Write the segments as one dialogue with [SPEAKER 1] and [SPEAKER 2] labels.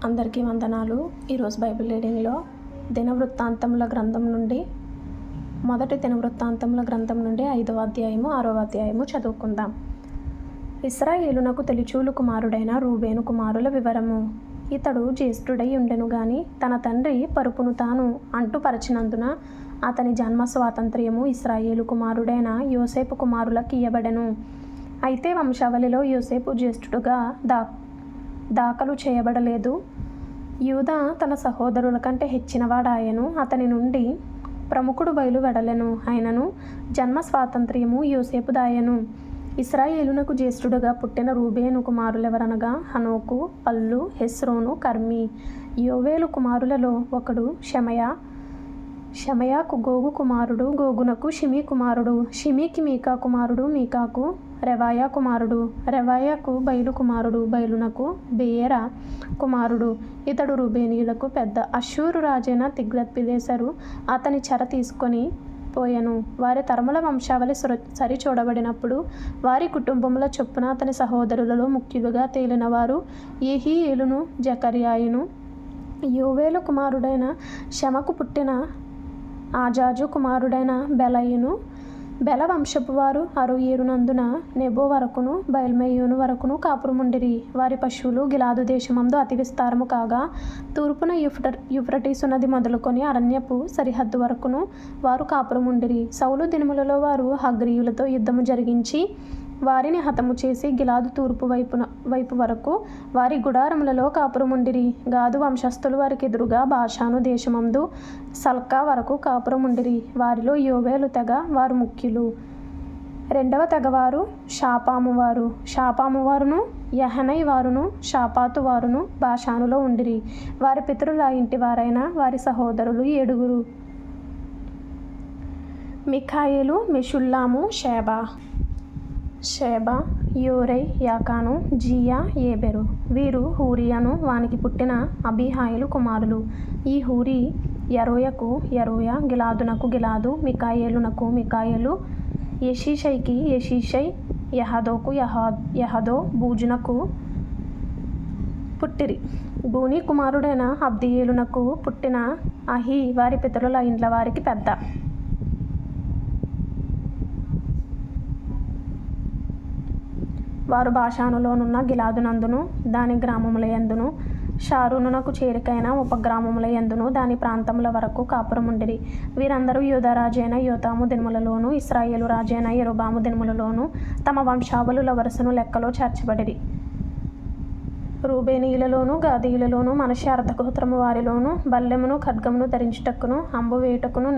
[SPEAKER 1] అందరికీ వందనాలు. ఈరోజు బైబిల్ రీడింగ్లో దినవృత్తాంతముల గ్రంథం నుండి మొదటి దినవృత్తాంతముల గ్రంథం నుండి 5వ అధ్యాయము 6వ అధ్యాయము చదువుకుందాం. ఇశ్రాయేలునకు తెలిచూలు కుమారుడైన రూబేను కుమారుల వివరము. ఇతడు జ్యేష్ఠుడై ఉండెను గాని తన తండ్రి పరుపును తాను అంటుపరచినందున అతని జన్మ స్వాతంత్ర్యము ఇశ్రాయేలు కుమారుడైన యోసేపు కుమారులకు ఇయ్యబడెను. అయితే వంశావళిలో యోసేపు జ్యేష్ఠుడుగా దాఖలు చేయబడలేదు. యూదా తన సహోదరుల కంటే హెచ్చినవాడాయను. అతని నుండి ప్రముఖుడు బయలువెడలెను. అయినను జన్మ స్వాతంత్ర్యము యోసేపుదాయను. ఇశ్రాయేలునకు జ్యేష్ఠుడుగా పుట్టిన రూబేను కుమారులెవరనగా హనోకు, పల్లు, హెస్రోను, కర్మీ. యోవేలు కుమారులలో ఒకడు షెమయా. షెమయాకు గోగు కుమారుడు, గోగునకు షిమీ కుమారుడు, షిమీకి మీకా కుమారుడు, మీకాకు రెవాయా కుమారుడు, రెవాయాకు బయలు కుమారుడు, బయలునకు బెయేరా కుమారుడు. ఇతడు రూబేనీయులకు పెద్ద. అష్షూరు రాజైన తిగ్లత్-పిలేసరు అతని చెర తీసుకొని పోయెను. వారి తరముల వంశావళి సరిచూడబడినప్పుడు వారి కుటుంబముల చొప్పున అతని సహోదరులలో ముఖ్యులుగా తేలినవారు యెహీయేలును, జకర్యాయును. యోవేలు కుమారుడైన షెమకు పుట్టిన ఆజాజు కుమారుడైన బెలయును. బెల వంశపు వారు అరోయేరునందున నెబో వరకును బయల్మెయోను వరకును కాపురముండిరి. వారి పశువులు గిలాదు దేశమందు అతి విస్తారము కాగా తూర్పున యూఫ్రటీసు నది మొదలుకొని అరణ్యపు సరిహద్దు వరకును వారు కాపురముండిరి. సౌలు దినములలో వారు హగ్రీయులతో యుద్ధము జరిగించి వారిని హతము చేసి గిలాదు తూర్పు వైపు వరకు వారి గుడారములలో కాపురముండిరి. గాదు వంశస్థులు వారికి ఎదురుగా బాషాను దేశమందు సల్కా వరకు కాపురముండిరి. వారిలో యోవేలు తెగ వారు ముఖ్యులు. రెండవ తెగవారు షాపాము వారు. షాపాము వారును యహనై వారును షాపాతు వారును బాషానులో ఉండిరి. వారి పితరుల ఇంటి వారైన వారి సహోదరులు 7. మిఖాయేలు, మెషుల్లాము, షేబా, యోరై, యాకాను, జీయా, ఏబెరు. వీరు హూరియను వానికి పుట్టిన అబీహాయిలు కుమారులు. ఈ హూరి యరోయకు యరోయ, గిలాదునకు గిలాదు, మికాయేలునకు మికాయేలు, యెషీషైకి యెషీషై, యహదోకు యహదో, బూజునకు పుట్టిరి. బూని కుమారుడైన అబ్దియేలునకు పుట్టిన అహీ వారి పితరుల ఇండ్ల వారికి పెద్ద. వారు బాషానులోనున్న గిలాదునందును దాని గ్రామముల యందును షారూనునకు చేరికైన ఉపగ్రామముల యందును దాని ప్రాంతముల వరకు కాపురముండిరి. వీరందరూ యూదా రాజైన యోతాము దినములలోను ఇశ్రాయేలు రాజైన యెరోబాము దినములలోను తమ వంశావళుల వరుసను లెక్కలో చేర్చబడిరి. రూబేనీయులలోను గాదీయులలోను మనష్షే అర్థగోత్రము వారిలోను బల్లెమును ఖడ్గమును ధరించుటకును అంబు వేయుటకును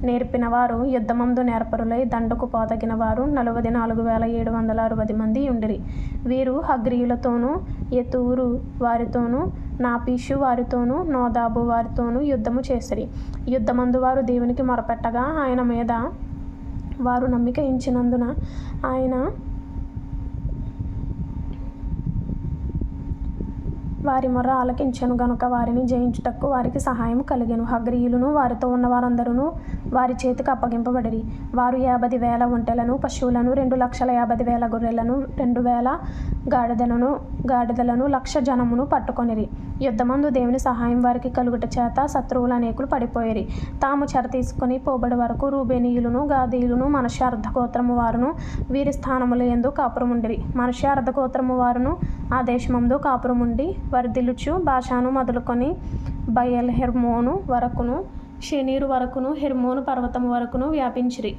[SPEAKER 1] నేర్పినవారు యుద్ధమందు నేర్పరులై దండుకు పోదగిన వారు 44,760 మంది ఉండిరి. వీరు హగ్రీయులతోనూ యెతూరు వారితోనూ నాపీషు వారితోనూ నోదాబు వారితోనూ యుద్ధము చేసిరి. యుద్ధమందు వారు దేవునికి మొరపెట్టగా ఆయన మీద వారు నమ్మిక ఉంచినందున ఆయన వారి మొర్ర ఆలకించెను గనుక వారిని జయించుటకు వారికి సహాయం కలిగెను. హగ్రీయులను వారితో ఉన్న వారందరూ వారి చేతికి అప్పగింపబడిరి. వారు 50,000 ఒంటెలను, పశువులను, 2,50,000 గొర్రెలను, 2,000 గాడిదలను, 1,00,000 జనమును పట్టుకొనిరి. యుద్ధమందు దేవుని సహాయం వారికి కలుగుట చేత శత్రువులు అనేకులు పడిపోయిరి. తాము చెర తీసుకొని పోబడి వరకు రూబేనీయులను, గాదీయులను, మనష్షే అర్థగోత్రము వారును వీరి స్థానముల యందు కాపురముండిరి. మనష్షే అర్థగోత్రము వారును ఆ దేశమందు కాపురముండి వర్ధిల్లుచు బాషాను మొదలుకొని బయల్ హెర్మోను వరకును షెనీరు వరకును హెర్మోను పర్వతము వరకును వ్యాపించిరి.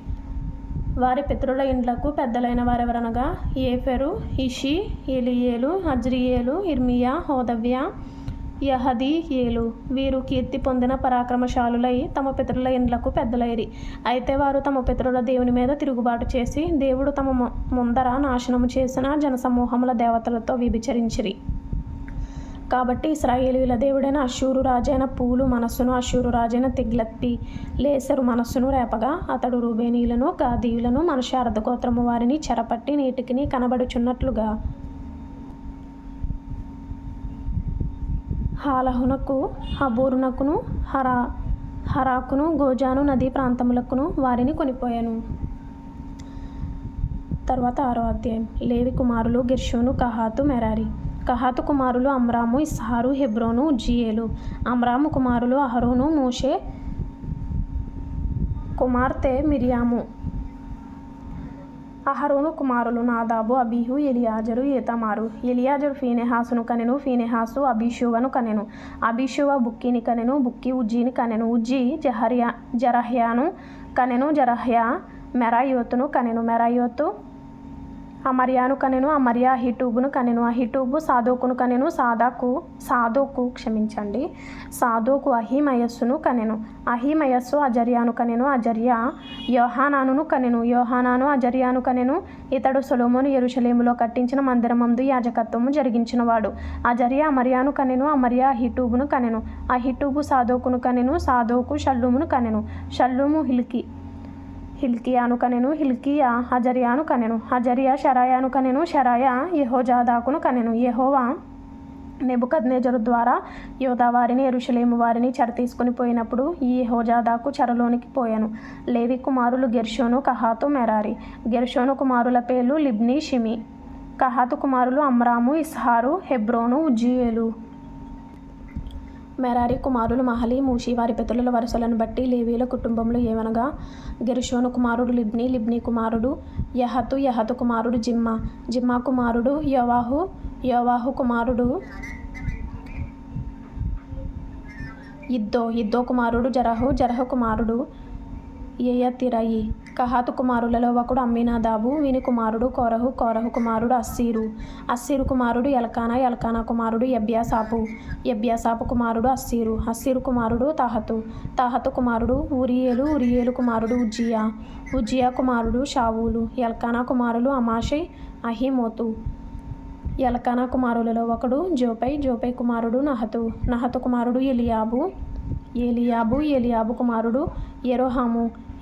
[SPEAKER 1] వారి పితరుల ఇండ్లకు పెద్దలైన వారెవరనగా ఏఫెరు, ఇషి, ఎలియేలు, అజ్రియేలు, ఇర్మియా, హోదవ్య, యహదీయేలు. వీరు కీర్తి పొందిన పరాక్రమశాలులై తమ పితరుల ఇండ్లకు పెద్దలైరి. అయితే వారు తమ పితరుల దేవుని మీద తిరుగుబాటు చేసి దేవుడు తమ ముందర నాశనము చేసిన జనసమూహముల దేవతలతో వ్యభిచరించిరి. కాబట్టి ఇశ్రాయేలీయుల దేవుడైన అష్షూరు రాజైన పూలు మనస్సును అష్షూరు రాజైన తిగ్లత్-పిలేసరు మనస్సును రేపగా అతడు రూబేనీయులను, గాదీయులను, మనష్షే అర్థగోత్రము వారిని చెరపట్టి నేటికిని కనబడుచున్నట్లుగా హాలహునకు, హబోరునకును, హరాకును, గోజాను నదీ ప్రాంతములకును వారిని కొనిపోయెను. తర్వాత 6వ అధ్యాయం. లేవి కుమారులు గెర్షోను, కహాతు, మెరారి. కహాతు కుమారులు అమ్రాము, ఇస్హారు, హెబ్రోను, ఉజ్జీయేలు. అమ్రాము కుమారులు అహరోను, మోషే కుమార్తె మిర్యాము. అహరోను కుమారులు నాదాబు, అబీహు, ఎలియాజరు, ఈతామారు. ఎలియాజరు ఫీనెహాసును కనెను, ఫీనెహాసు అబీషూవను కనెను. అబీషూవ బుక్కీని కనెను, బుక్కీ ఉజ్జీని కనెను. ఉజ్జీ జరహ్యాను కనెను, జరహ్యా మెరాయోతును కనెను. మెరాయోతు అమర్యాను కనెను, అమర్యా అహీటూబును కనెను. అహీటూబు సాదోకును కనెను, సాదోకు అహీమయస్సును కనెను. అహీమయస్సు అజర్యాను కనెను, అజర్యా యోహానానును కనెను. యోహానాను అజర్యాను కనెను. ఇతడు సొలొమోను యెరూషలేములో కట్టించిన మందిరమందు యాజకత్వము జరిగించినవాడు. అజర్యా అమర్యాను కనెను, అమర్యా అహీటూబును కనెను. అహీటూబు సాదోకును కనెను, సాదోకు షల్లూమును కనెను. షల్లూము హిల్కియాను కనెను, హిల్కియా అజర్యాను కనెను. అజర్యా షరాయాను కనెను, షరాయా యెహోజాదాకును కనెను. యెహోవా నెబుకద్నెజరు ద్వారా యూదా వారిని యెరూషలేము వారిని చెర తీసుకుని పోయినప్పుడు ఈ యెహోజాదాకు చెరలోనికి పోయాను. లేవి కుమారులు గెర్షోను, కహాతు, మెరారి. గెర్షోను కుమారుల పేర్లు లిబ్నీ, షిమి. కహాతు కుమారులు అమ్రాము, ఇస్హారు, హెబ్రోను, ఉజ్జీయేలు. మెరారి కుమారులు మహలి, మూషి. వారి పితరుల వరుసలను బట్టి లేవీయుల కుటుంబములు ఏవనగా గెర్షోను కుమారుడు లిబ్నీ, లిబ్నీ కుమారుడు యహతు, యహతు కుమారుడు జిమ్మా, జిమ్మా కుమారుడు యోవాహు, యోవాహు కుమారుడు ఇద్దో కుమారుడు జరహు, జరహు కుమారుడు యెయతిరయి. కహాతు కుమారులలో ఒకడు అమ్మీనాదాబు, వీని కుమారుడు కోరహు, కోరహు కుమారుడు అస్సీరు కుమారుడు ఎల్కానా, ఎల్కానా కుమారుడు ఎబ్యాసాపు కుమారుడు అస్సీరు కుమారుడు తాహతు కుమారుడు ఊరియేలు, ఊరియేలు కుమారుడు ఉజ్జియా కుమారుడు షావూలు. ఎల్కానా కుమారులు అమాషై, అహీమోతు. ఎల్కానా కుమారులలో ఒకడు జోపై కుమారుడు నహతు కుమారుడు ఎలియాబు కుమారుడు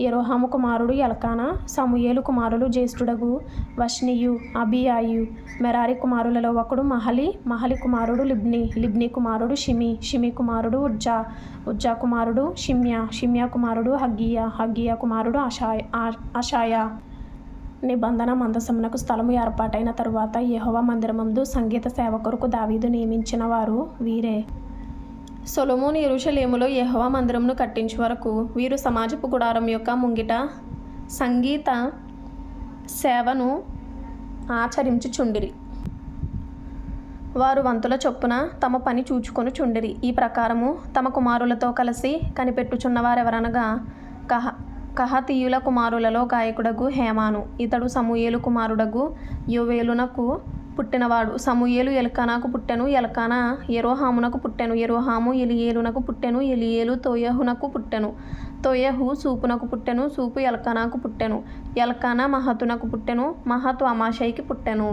[SPEAKER 1] యెరోహాము కుమారుడు ఎల్కానా. సమూయేలు కుమారులు జ్యేష్ఠుడగు వష్నీయు, అబీయాయు. మెరారి కుమారులలో ఒకడు మహలి కుమారుడు లిబ్నీ కుమారుడు షిమి కుమారుడు ఉజ్జా కుమారుడు షిమ్యా కుమారుడు హగ్గీయా కుమారుడు అషాయా. నిబంధన మందసమునకు స్థలము ఏర్పాటైన తరువాత యెహోవా మందిరమందు సంగీత సేవ కొరకు దావీదు నియమించిన వారు వీరే. సొలొమోను యెరూషలేములో యెహోవా మందిరమును కట్టించు వరకు వీరు సమాజపు గుడారం యొక్క ముంగిట సంగీత సేవను ఆచరించుచుండిరి. వారు వంతుల చొప్పున తమ పని చూచుకొనుచుండిరి. ఈ ప్రకారము తమ కుమారులతో కలిసి కనిపెట్టుచున్నవారెవరనగా కహాతీయుల కుమారులలో గాయకుడగు హేమాను. ఇతడు సమూయేలు కుమారుడగు యోవేలునకు పుట్టినవాడు. సమూయేలు ఎల్కానాకు పుట్టెను, ఎల్కానా యెరోహామునకు పుట్టెను, యెరోహాము ఎలియేలునకు పుట్టెను, ఎలియేలు తోయహునకు పుట్టెను, తోయహు సూపునకు పుట్టెను, సూపు ఎల్కానాకు పుట్టెను, ఎల్కానా మహతునకు పుట్టెను, మహతు అమాషైకి పుట్టెను,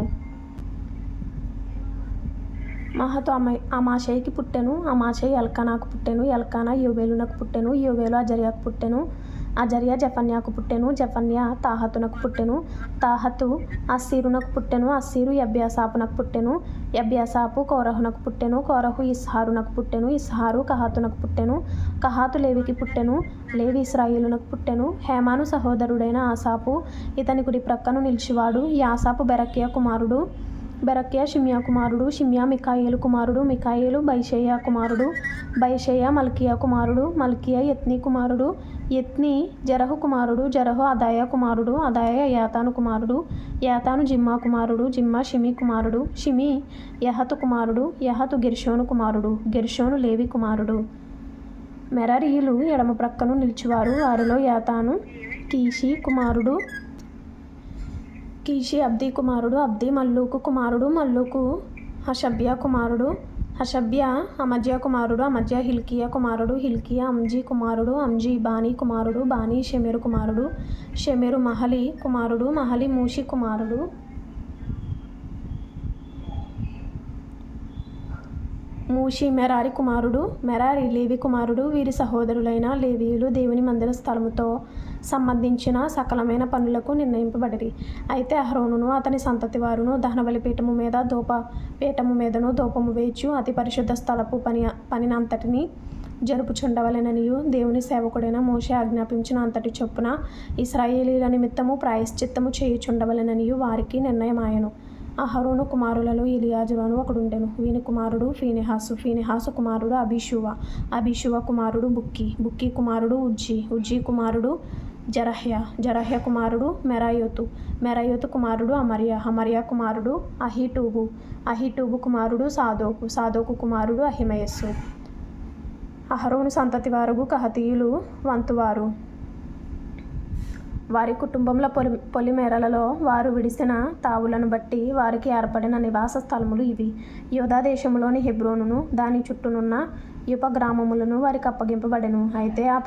[SPEAKER 1] అమాషైకి పుట్టెను, అమాషై ఎల్కానాకు పుట్టెను, ఎల్కానా యోవేలునకు పుట్టెను, యోవేలు అజర్యాకు పుట్టెను, అజర్యా జఫన్యాకు పుట్టెను, జఫన్యా తాహతునకు పుట్టెను, తాహతు అస్సీరునకు పుట్టెను, అస్సీరు ఎబ్యాసాపునకు పుట్టెను, ఎబ్యాసాపు కోరహునకు పుట్టెను, కోరహు ఇస్హారునకు పుట్టెను, ఇస్హారు కహాతునకు పుట్టెను, కహాతు లేవికి పుట్టెను, లేవి ఇశ్రాయేలునకు పుట్టెను. హేమాను సహోదరుడైన ఆసాపు ఇతని కుడి ప్రక్కను నిలిచివాడు. ఈ ఆసాపు బెరక్యా కుమారుడు, బెరక్యా షిమ్యా కుమారుడు, షిమ్యా మికాయేలు కుమారుడు, మికాయేలు బైషేయా కుమారుడు, బైషేయా మల్కియా కుమారుడు, మల్కియా యత్నీ కుమారుడు, యత్నీ జరహు కుమారుడు, జరహు అదాయా కుమారుడు, అదాయా యాతాను కుమారుడు, యాతాను జిమ్మా కుమారుడు, జిమ్మా షిమి కుమారుడు, షిమి యహతు కుమారుడు, యహతు గెర్షోను కుమారుడు, గెర్షోను లేవి కుమారుడు. మెరారీయులు ఎడమ ప్రక్కను నిలిచివారు. వారిలో యాతాను కీషి కుమారుడు, కీషి అబ్దీ కుమారుడు, అబ్దీ మల్లూకు కుమారుడు, మల్లూకు హషబ్యా కుమారుడు, హషబ్యా అమజ్యా కుమారుడు, అమజ్యా హిల్కియా కుమారుడు, హిల్కియా అంజీ కుమారుడు, అంజీ బానీ కుమారుడు, బానీ షెమెరు కుమారుడు, షెమెరు మహలి కుమారుడు, మహలి మూషి కుమారుడు. మూషి మెరారి కుమారుడు, మెరారి లేవి కుమారుడు. వీరి సహోదరులైన లేవీయులు దేవుని మందిర స్థలముతో సంబంధించిన సకలమైన పనులకు నిర్ణయింపబడిరి. అయితే అహరోనును అతని సంతతి వారును దహన బలిపీఠము మీద పీఠము మీదను ధూపము వేయచ్చు అతి పరిశుద్ధ స్థలపు పనినంతటిని జరుపుచుండవలెననియు దేవుని సేవకుడైన మోషే ఆజ్ఞాపించిన అంతటి చొప్పున ఇశ్రాయేలీయుల నిమిత్తము ప్రాయశ్చిత్తము చేయుచుండవలెననియు వారికి నిర్ణయమాయెను. అహరోను కుమారులలో ఎలియాజరు అను ఒకడుండెను. వీని కుమారుడు ఫీనెహాసు. ఫీనెహాసు కుమారుడు అబీషూవ. అబీషూవ కుమారుడు బుక్కి. బుక్కి కుమారుడు ఉజ్జీ. ఉజ్జీ కుమారుడు జరహ్య. జరహ్య కుమారుడు మెరాయోతు. మెరాయోతు కుమారుడు అమర్య. అమర్య కుమారుడు అహీటూబు. అహీటూబు కుమారుడు సాదోకు. సాదోకు కుమారుడు అహిమయస్సు. అహరోను సంతతి వారు కహతీయులు వంతువారు. వారి కుటుంబముల పొలిమేరలలో వారు విడిసిన తావులను బట్టి వారికి ఏర్పడిన నివాస స్థలములు ఇవి. యూదా దేశములోని హెబ్రోనును దాని చుట్టూనున్న ఉపగ్రామములను వారికి అప్పగింపబడెను. అయితే ఆ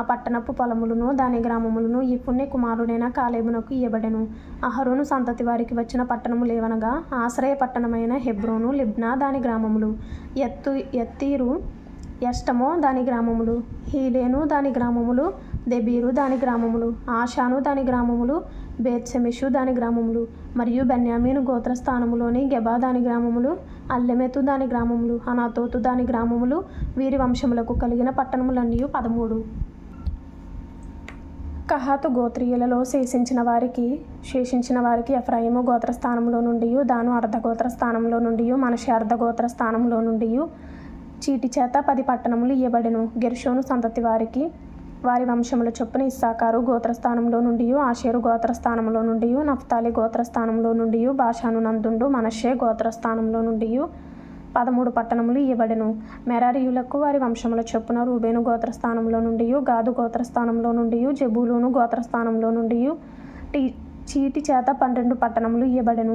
[SPEAKER 1] పట్టణపు పొలములను దాని గ్రామములను యెఫున్నె కుమారుడైన కాలేబునకు ఇయ్యబడెను. అహరోను సంతతి వారికి వచ్చిన పట్టణములేవనగా ఆశ్రయ పట్టణమైన హెబ్రోను, లిబ్నా దాని గ్రామములు, యత్తీరు, ఎష్టమో దాని గ్రామములు, హీలేను దాని గ్రామములు, దెబీరు దాని గ్రామములు, ఆషాను దాని గ్రామములు, బేత్షెమెషు దాని గ్రామములు, మరియు బెన్యామీను గోత్రస్థానములోని గెబా దాని గ్రామములు, అల్లెమెతు దాని గ్రామములు, అనాతోతు దాని గ్రామములు. వీరి వంశములకు కలిగిన పట్టణములన్నీ 13. కహాతు గోత్రీయులలో శేషించిన వారికి ఎఫ్రాయిము గోత్రస్థానంలో నుండి, దాను అర్ధగోత్ర స్థానంలో నుండి, మనషే అర్ధగోత్ర స్థానంలో నుండి చీటి చేత 10 పట్టణములు ఇయ్యబడెను. గెర్షోను సంతతి వారికి వారి వంశముల చొప్పున ఇస్సాకారు గోత్రస్థానంలో నుండి, ఆషేరు గోత్రస్థానంలో నుండి, నఫ్తాలి గోత్రస్థానంలో నుండి, బాషాను నందుండు మనష్షే గోత్రస్థానంలో నుండి 13 పట్టణములు ఇయ్యబడెను. మెరారీయులకు వారి వంశముల చొప్పున రూబేను గోత్రస్థానంలో నుండి, గాదు గోత్రస్థానంలో నుండి, జెబూలూను గోత్రస్థానంలో నుండి చీటి చేత 12 పట్టణములు ఇయ్యబడెను.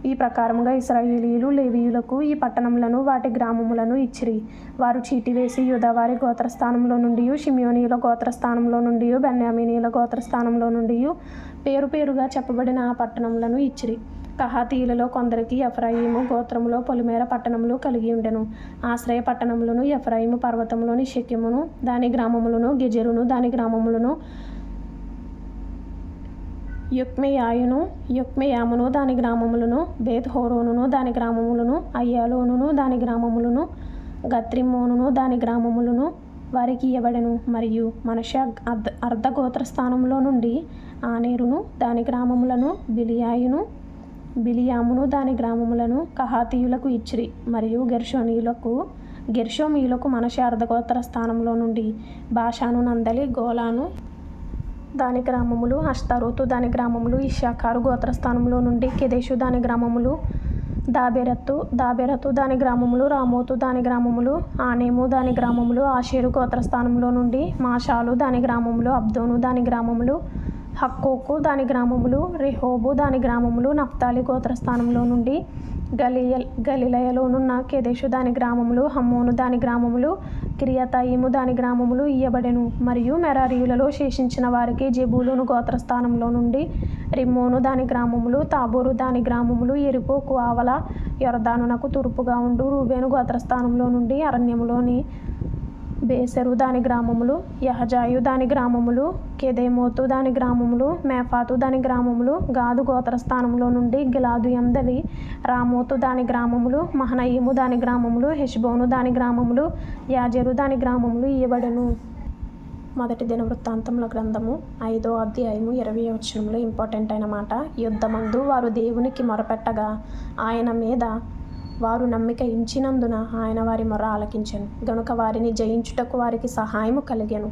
[SPEAKER 1] ఈ ప్రకారముగా ఇశ్రాయేలీయులు లేవీయులకు ఈ పట్టణములను వాటి గ్రామములను ఇచ్చిరి. వారు చీటి వేసి యూదావారి గోత్రస్థానంలో నుండి, షిమ్యోనీయుల గోత్రస్థానంలో నుండి, బెన్యామీనీయుల గోత్రస్థానంలో నుండి పేరు పేరుగా చెప్పబడిన ఆ పట్టణములను ఇచ్చిరి. కహాతీయులలో కొందరికి ఎఫ్రాయిము గోత్రములో పొలిమేర పట్టణములు కలిగి ఉండెను. ఆశ్రయ పట్టణములను ఎఫ్రాయిము పర్వతములోని షెకెమును దాని గ్రామములను, గెజెరును దాని గ్రామములను, యొక్మెయామును దాని గ్రామములను, బేత్ హోరోనును దాని గ్రామములను, అయ్యాలోనును దాని గ్రామములను, గత్రిమ్మోనును దాని గ్రామములను వారికి ఇయ్యబడెను. మరియు మనష్షే అర్ధగోత్రస్థానంలో నుండి ఆనేరును దాని గ్రామములను, బిలియామును దాని గ్రామములను కహాతీయులకు ఇచ్చిరి. మరియు గెర్షోమీయులకు మనష్షే అర్ధగోత్ర స్థానంలో నుండి బాషాను నందలి గోలాను దాని గ్రామములు, అష్తారోతు దాని గ్రామములు, ఇశ్శాఖారు గోత్రస్థానంలో నుండి కెదెషు దాని గ్రామములు, దాబెరతు దాని గ్రామములు, రామోతు దాని గ్రామములు, ఆనేము దాని గ్రామములు, ఆషేరు గోత్రస్థానంలో నుండి మాషాలు దాని గ్రామములు, అబ్దోను దాని గ్రామములు, హక్కోకు దాని గ్రామములు, రెహోబు దాని గ్రామములు, నఫ్తాలి గోత్రస్థానంలో నుండి గలిలయలోనున్న కెదెషు దాని గ్రామములు, హమ్మోను దాని గ్రామములు, కిరియతయిము దాని గ్రామములు ఇయ్యబడెను. మరియు మెరారీయులలో శేషించిన వారికి జెబూలూను గోత్రస్థానంలో నుండి రిమ్మోను దాని గ్రామములు, తాబోరు దాని గ్రామములు, యెరికోకు ఆవల యొర్దానునకు తూర్పుగా ఉండు రూబేను గోత్రస్థానంలో నుండి అరణ్యములోని బేసెరు దాని గ్రామములు, యహజాయు దాని గ్రామములు, కెదేమోతు దాని గ్రామములు, మేఫాతు దాని గ్రామములు, గాదు గోత్రస్థానంలో నుండి గిలాదు యందలి రామోతు దాని గ్రామములు, మహనయీము దాని గ్రామములు, హెష్బోను దాని గ్రామములు, యాజెరు దాని గ్రామములు ఇయ్యబడెను. మొదటి దినవృత్తాంతముల గ్రంథము 5వ అధ్యాయము 20వ వచనంలో ఇంపార్టెంట్ అయిన మాట, యుద్ధమందు వారు దేవునికి మొరపెట్టగా ఆయన మీద వారు నమ్మిక ఉంచినందున ఆయన వారి మొర ఆలకించెను. గనుక వారిని జయించుటకు వారికి సహాయము కలిగెను.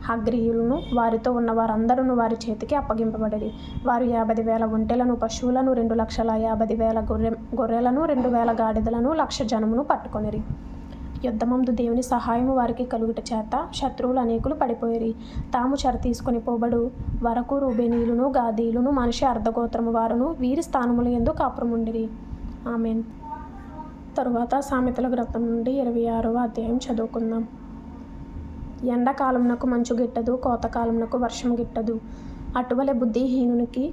[SPEAKER 1] హగ్రీయులను వారితో ఉన్న వారందరూ వారి చేతికి అప్పగింపబడిరి. వారు 50,000 ఒంటెలను, పశువులను, 2,50,000 గొర్రెలను, 2,000 గాడిదలను, 1,00,000 జనమును పట్టుకొనిరి. యుద్ధమందు దేవుని సహాయము వారికి కలుగుట చేత శత్రువులు అనేకులు పడిపోయిరి. తాము చెర తీసుకొని పోబడు వరకు రూబేనీయులను, గాదీయులను, మనష్షే అర్ధగోత్రము వారును వీరి స్థానముల యందు కాపురముండిరి. ఆమేన్. తరువాత సామెతల గ్రంథం నుండి 26వ అధ్యాయం చదువుకుందాం. ఎండాకాలమునకు మంచు గిట్టదు, కోతకాలమునకు వర్షం గిట్టదు. అటువలే బుద్ధిహీనునికి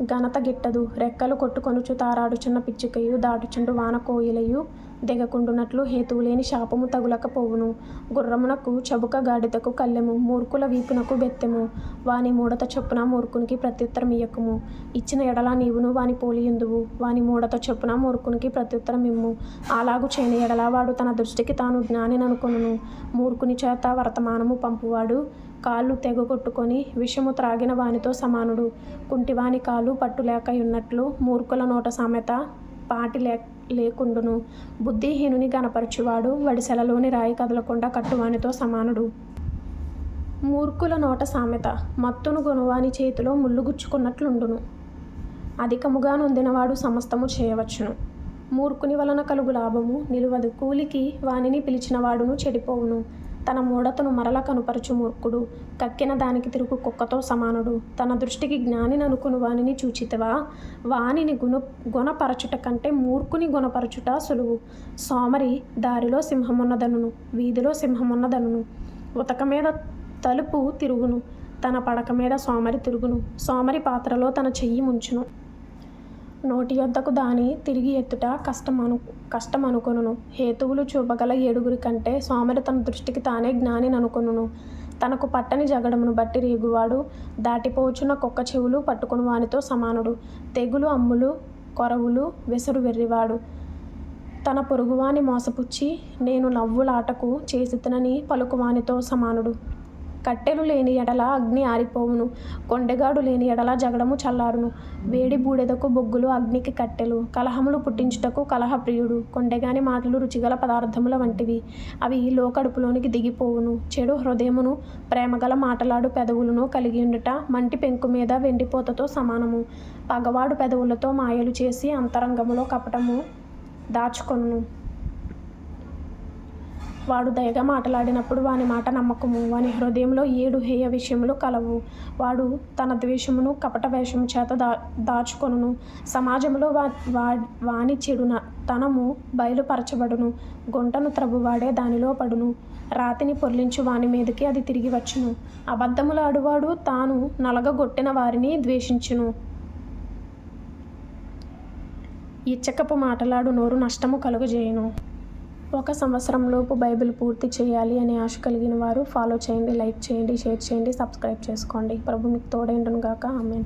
[SPEAKER 1] ఘనత గిట్టదు. రెక్కలు కొట్టుకొనుచు తారాడుచున్న పిచ్చుకయు, దాటుచుండు వాన కోయిలయు దిగకుండునట్లు హేతువు లేని శాపము తగులకపోవును. గుర్రమునకు చబుక, గాడిదకు కళ్ళెము, మూర్ఖుల వీపునకు బెత్తెము. వాని మూడత చొప్పున మూర్ఖునికి ప్రత్యుత్తరం ఇయ్యకుము. ఇచ్చిన ఎడల నీవును వాని పోలియుందువు. వాని మూడత చొప్పున మూర్ఖునికి ప్రత్యుత్తరం ఇమ్ము. అలాగు చేయని ఎడల వాడు తన దృష్టికి తాను జ్ఞాని ననుకొనును. మూర్ఖుని చేత వర్తమానము పంపువాడు కాళ్ళు తెగగొట్టుకొని విషము త్రాగిన వానితో సమానుడు. కుంటివాని కాలు పట్టులేక ఉన్నట్లు మూర్ఖుల నోట సామెత పాటి లేకుండును. బుద్ధిహీనుని గనపరచువాడు వడిసెలలోని రాయి కదలకుండా కట్టువానితో సమానుడు. మూర్ఖుల నోట సామెత మత్తును గొనువాని చేతిలో ముళ్ళు గుచ్చుకున్నట్లుండును. అధికముగా నొందినవాడు సమస్తము చేయవచ్చును. మూర్ఖుని వలన కలుగు లాభము నిలువదు. కూలికి వానిని పిలిచిన వాడును చెడిపోవును. తన మూఢతను మరల కనుపరచు మూర్ఖుడు కక్కిన దానికి తిరుగు కుక్కతో సమానుడు. తన దృష్టికి జ్ఞాని ననుకును వానిని చూచితివా? వానిని గుణపరచుట కంటే మూర్ఖుని గుణపరచుట సులువు. సోమరి దారిలో సింహమున్నదనును, వీధిలో సింహమున్నదనును. ఉతక మీద తలుపు తిరుగును, తన పడక మీద సోమరి తిరుగును. సోమరి పాత్రలో తన చెయ్యి ముంచును. నోటి యొద్దకు దాని తిరిగి ఎత్తుట కష్టమనుకొనును. హేతువులు చూపగల 7 కంటే సోమరి తన దృష్టికి తానే జ్ఞాని ననుకొనును. తనకు పట్టని జగడమును బట్టి రేగువాడు దాటిపోచున్న కుక్క చెవులు పట్టుకుని వానితో సమానుడు. తెగులు అమ్ములు కొరవులు వెసరు వెర్రివాడు తన పొరుగువాని మోసపుచ్చి నేను నవ్వులాటకు చేసితినని పలుకువానితో సమానుడు. కట్టెలు లేని ఎడల అగ్ని ఆరిపోవును, కొండెగాడు లేని ఎడల జగడము చల్లారును. వేడి బూడెదకు బొగ్గులు అగ్నికి కట్టెలు, కలహములు పుట్టించుటకు కలహప్రియుడు. కొండెగాని మాటలు రుచిగల పదార్థముల వంటివి, అవి లోకడుపులోనికి దిగిపోవును. చెడు హృదయమును ప్రేమగల మాటలాడు పెదవులను కలిగియుండుట మంటి పెంకు మీద వెండిపోతతో సమానము. పగవాడు పెదవులతో మాయలు చేసి అంతరంగములో కపటము దాచుకొనును. వాడు దయగా మాట్లాడినప్పుడు వాని మాట నమ్మకము. వాని హృదయంలో 7 హేయ విషయములు కలవు. వాడు తన ద్వేషమును కపట వేషము చేత దాచుకొనును. సమాజములో వాని చెడున తనము బయలుపరచబడును. గుంటను త్రవ్వువాడే దానిలో పడును. రాతిని పొర్లించు వాని మీదకి అది తిరిగి వచ్చును. అబద్ధములు ఆడువాడు తాను నలగగొట్టిన వారిని ద్వేషించును. ఇచ్చకపు మాటలాడు నోరు నష్టము కలుగజేయును. 1 సంవత్సరంలోపు బైబిల్ పూర్తి చేయాలి అనే ఆశ కలిగిన వారు ఫాలో చేయండి, లైక్ చేయండి, షేర్ చేయండి, సబ్స్క్రైబ్ చేసుకోండి. ప్రభు మీకు తోడైండును గాక. ఆమేన్.